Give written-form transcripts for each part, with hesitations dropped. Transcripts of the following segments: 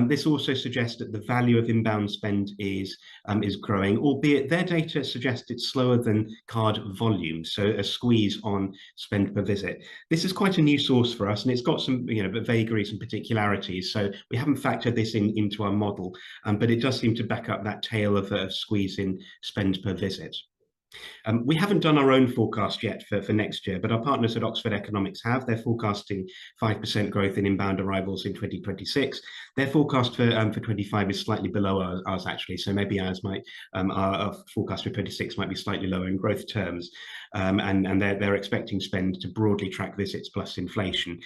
This also suggests that the value of inbound spend is growing, albeit their data suggests it's slower than card volume, so a squeeze on spend per visit. This is quite a new source for us, and it's got some vagaries and particularities, so we haven't factored this into our model, but it does seem to back up that tale of squeeze in spend per visit. We haven't done our own forecast yet for next year, but our partners at Oxford Economics have. They're forecasting 5% growth in inbound arrivals in 2026. Their forecast for 25 is slightly below ours actually, so maybe ours might our forecast for 26 might be slightly lower in growth terms, and they're expecting spend to broadly track visits plus inflation,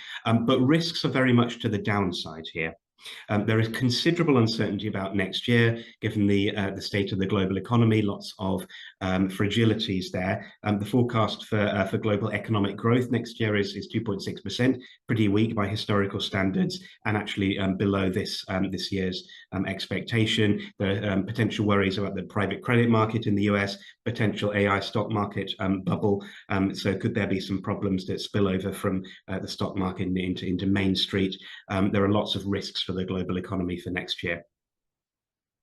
but risks are very much to the downside here. There is considerable uncertainty about next year, given the state of the global economy, lots of fragilities there. The forecast for global economic growth next year is 2.6%, pretty weak by historical standards, and actually below this year's expectation. There are potential worries about the private credit market in the US, potential AI stock market bubble. So could there be some problems that spill over from the stock market into Main Street? There are lots of risks for the global economy for next year.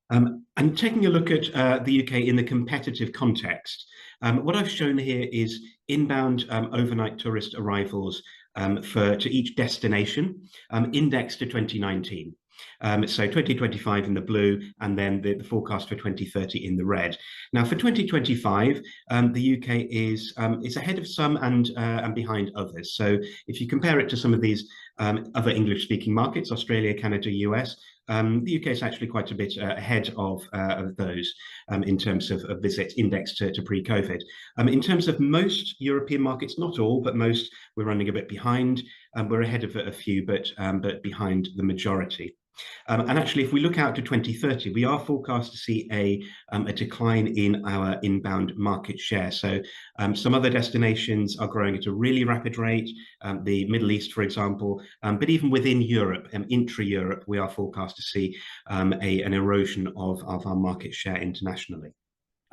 And taking a look at the UK in the competitive context, what I've shown here is inbound overnight tourist arrivals to each destination indexed to 2019. So 2025 in the blue, and then the forecast for 2030 in the red. Now for 2025, the UK is ahead of some and behind others. So if you compare it to some of these other English-speaking markets, Australia, Canada, US, the UK is actually quite a bit ahead of those in terms of visits indexed to pre-COVID. In terms of most European markets, not all, but most, we're running a bit behind. We're ahead of a few, but behind the majority. And actually, if we look out to 2030, we are forecast to see a decline in our inbound market share. So some other destinations are growing at a really rapid rate, the Middle East, for example, but even within Europe, intra-Europe, we are forecast to see an erosion of our market share internationally.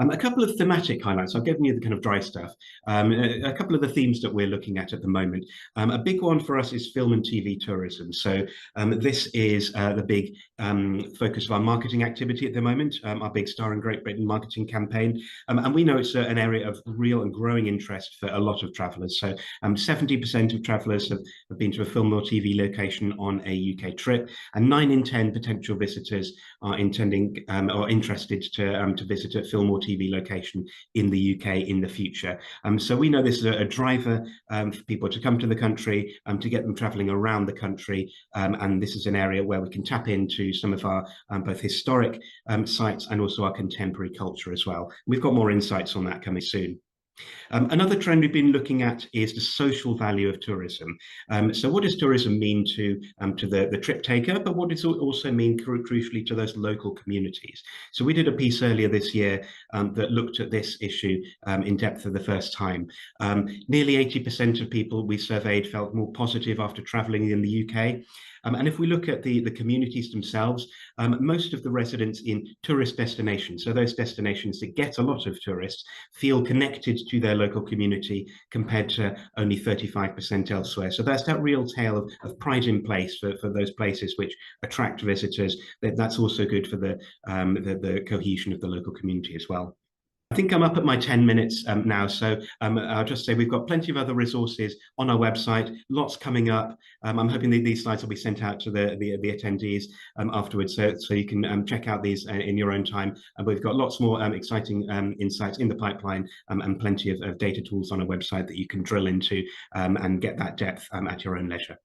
A couple of thematic highlights. I've given you the kind of dry stuff. A couple of the themes that we're looking at the moment. A big one for us is film and TV tourism. So this is the big focus of our marketing activity at the moment, our big Star in Great Britain marketing campaign. And we know it's an area of real and growing interest for a lot of travellers. So 70% of travellers have been to a film or TV location on a UK trip, and 9 in 10 potential visitors are intending or interested to visit a film or TV location in the UK in the future. So we know this is a driver for people to come to the country, to get them travelling around the country, and this is an area where we can tap into some of our both historic sites and also our contemporary culture as well. We've got more insights on that coming soon. Another trend we've been looking at is the social value of tourism. So what does tourism mean to the trip taker, but what does it also mean crucially to those local communities? So we did a piece earlier this year that looked at this issue in depth for the first time. Nearly 80% of people we surveyed felt more positive after traveling in the UK. And if we look at the communities themselves, most of the residents in tourist destinations, so those destinations that get a lot of tourists, feel connected to their local community compared to only 35% elsewhere. So that's that real tale of pride in place for those places which attract visitors. That's also good for the cohesion of the local community as well. I think I'm up at my 10 minutes now, so I'll just say we've got plenty of other resources on our website, lots coming up. I'm hoping that these slides will be sent out to the attendees afterwards, so you can check out these in your own time. We've got lots more exciting insights in the pipeline and plenty of data tools on our website that you can drill into and get that depth at your own leisure.